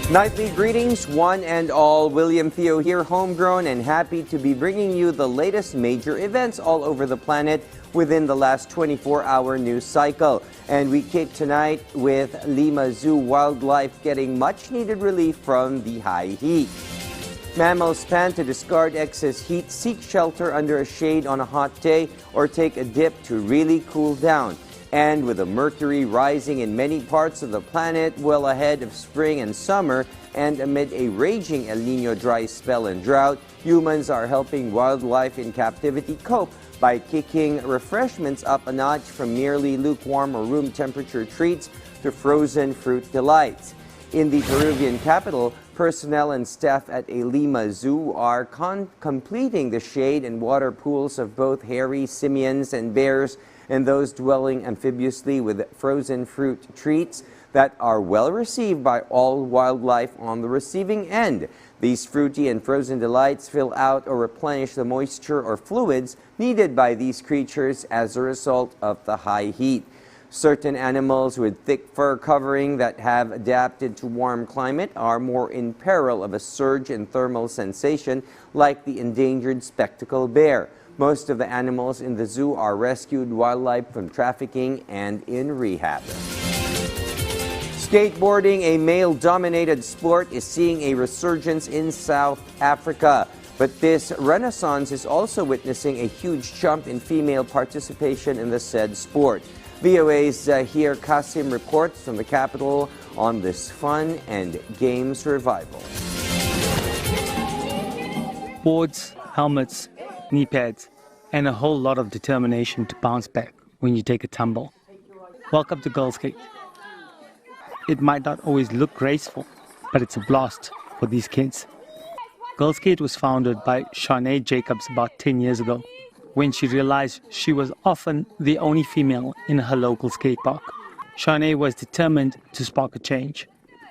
Nightly greetings, one and all. William Theo here, homegrown and happy to be bringing you the latest major events all over the planet within the last 24-hour news cycle. And we kick tonight with Lima Zoo wildlife getting much-needed relief from the high heat. Mammals pan to discard excess heat, seek shelter under a shade on a hot day, or take a dip to really cool down. And with the mercury rising in many parts of the planet well ahead of spring and summer, and amid a raging El Niño dry spell and drought, humans are helping wildlife in captivity cope by kicking refreshments up a notch from merely lukewarm or room temperature treats to frozen fruit delights. In the Peruvian capital, personnel and staff at a Lima Zoo are completing the shade and water pools of both hairy simians and bears, and those dwelling amphibiously with frozen fruit treats that are well received by all wildlife on the receiving end. These fruity and frozen delights fill out or replenish the moisture or fluids needed by these creatures as a result of the high heat. Certain animals with thick fur covering that have adapted to warm climate are more in peril of a surge in thermal sensation, like the endangered spectacle bear. Most of the animals in the zoo are rescued wildlife from trafficking and in rehab. Skateboarding, a male-dominated sport, is seeing a resurgence in South Africa. But this renaissance is also witnessing a huge jump in female participation in the said sport. VOA's Zahir Kasim reports from the capital on this fun and games revival. Boards, helmets, knee pads, and a whole lot of determination to bounce back when you take a tumble. Welcome to Girl Skate. It might not always look graceful, but it's a blast for these kids. Girl Skate was founded by Shanae Jacobs about 10 years ago, when she realized she was often the only female in her local skate park. Shanae was determined to spark a change.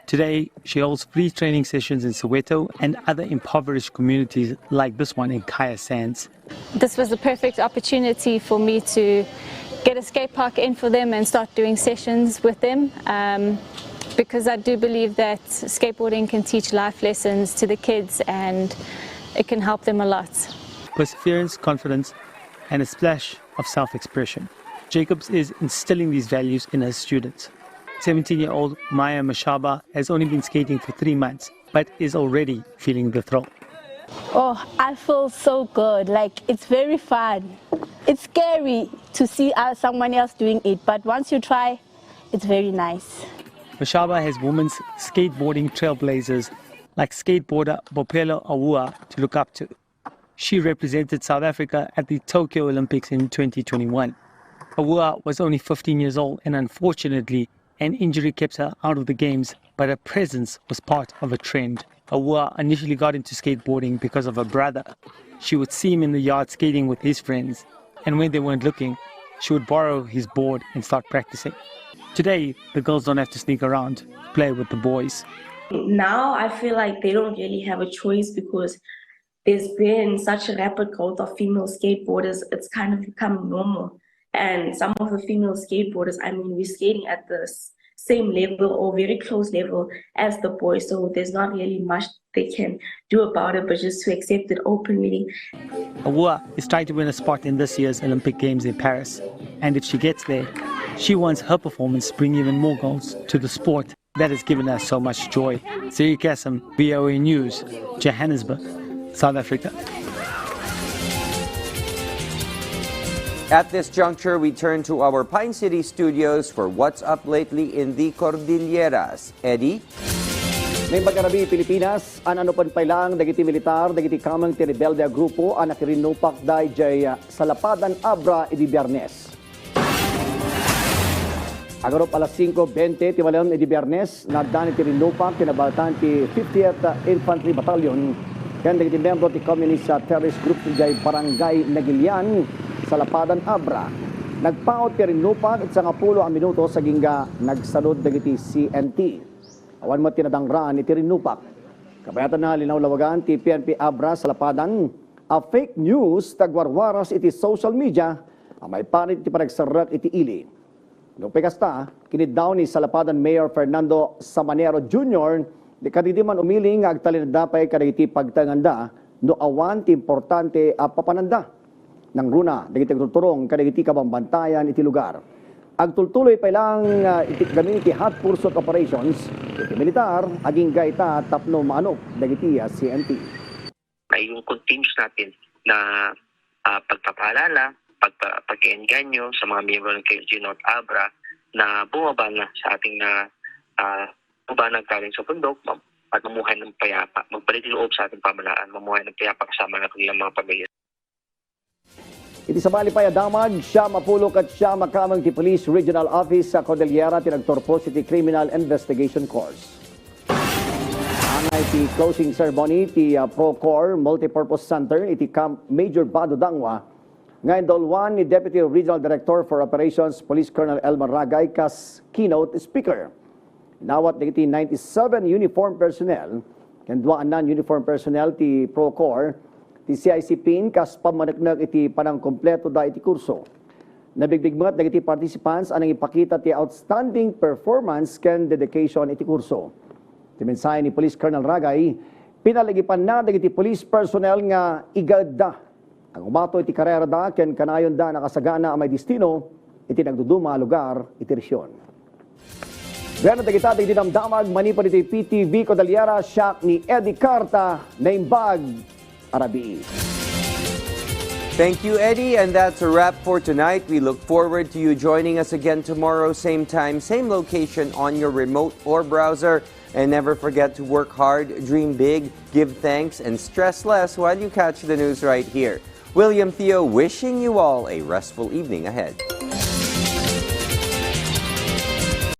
Today, she holds free training sessions in Soweto and other impoverished communities like this one in Kaya Sands. This was the perfect opportunity for me to get a skate park in for them and start doing sessions with them, because I do believe that skateboarding can teach life lessons to the kids and it can help them a lot. Perseverance, confidence, and a splash of self-expression. Jacobs is instilling these values in her students. 17-year-old Maya Mashaba has only been skating for 3 months, but is already feeling the thrill. Oh, I feel so good. Like, it's very fun. It's scary to see someone else doing it, but once you try, it's very nice. Mashaba has women's skateboarding trailblazers like skateboarder Bophelo Awua to look up to. She represented South Africa at the Tokyo Olympics in 2021. Awua was only 15 years old, and unfortunately, an injury kept her out of the games, but her presence was part of a trend. Awua initially got into skateboarding because of her brother. She would see him in the yard skating with his friends, and when they weren't looking, she would borrow his board and start practicing. Today, the girls don't have to sneak around to play with the boys. Now I feel like they don't really have a choice because there's been such a rapid growth of female skateboarders. It's kind of become normal. And some of the female skateboarders, I mean, we're skating at the same level or very close level as the boys. So there's not really much they can do about it, but just to accept it openly. Awua is trying to win a spot in this year's Olympic Games in Paris. And if she gets there, she wants her performance to bring even more goals to the sport that has given her so much joy. Zahir Kasim, VOA News, Johannesburg, South Africa. At this juncture, we turn to our Pine City studios for What's Up Lately in the Cordilleras. Eddie? May magarabi Pilipinas, anupan pa lang dagiti militar, dagiti kamang ti rebelde grupo, anakirinupak day jay salapadan abra idi Biyernes. Agarop alas 5:20 ti malam idi Biyernes, nadani ti rinupak tinabalatan ti 50th Infantry Battalion, ken dagiti membro ti Communist Terrorist Group jay Barangay Nagilian, Salapadan Abra. Nagpaot ti rinupak at sa 10 ang minuto sa gingga nagsalod dagiti CNT. Awan mo tinadangraan iti rinupak. Kabayatan na linawlawagan ti PNP Abra Salapadan, a fake news tagwarwaras iti social media, ang may panit iti panagsarak iti ili. Nung pekasta, kinid daw ni Salapadan Mayor Fernando Samanero Jr. Di kadidi man umiling agtalin dapay kadagiti pagtanganda no awan ti importante a papananda. Nang runa, dagiti tuturong kadagiti kabambantayan iti lugar. Agtultuloy pa lang iti gamin iti hot pursuit operations, iti militar, aging gaita tapno manok dagiti CNT. Ay yung continuous natin na pagpapaalala, pag-enganyo sa mga miyembro ng KLG North Abra na bumaba na sa ating bubanag galing sa bundok at mamuhay ng payapa, magbalik loob sa ating pamalaan, mamuhay ng payapa kasama ng kanilang mga pamilya. Iti sa Balipaya damag, siya mapulok at siya makamang ti Police Regional Office sa Cordillera tinagtorpo iti Criminal Investigation Course. Angay ti closing ceremony ti Procor Multipurpose Center iti Camp Major Bado Dangwa. Ngayon dolwan ni Deputy Regional Director for Operations Police Colonel Elmer Ragay kas keynote speaker. Nawat iti 97 uniform personnel ken 2 non-uniform personnel ti Procor ti CICPIN kas pamanagnak iti panang kompleto da iti kurso. Nabigbigmat dagiti participants anang ipakita ti outstanding performance ken dedication iti kurso. Ti mensahe ni Police Colonel Ragay, pinalagipan na dagiti police personnel nga igada ang umato iti karera da ken kanayon da nakasagana ang may destino iti nagduduma lugar iti resyon. Gana dagita dagiti damdamag manipod iti PTV Cordillera siya ni Eddie Carta na imbag Arabi. Thank you, Eddie, and that's a wrap for tonight. We look forward to you joining us again tomorrow, same time, same location on your remote or browser. And never forget to work hard, dream big, give thanks, and stress less while you catch the news right here. William Theo wishing you all a restful evening ahead.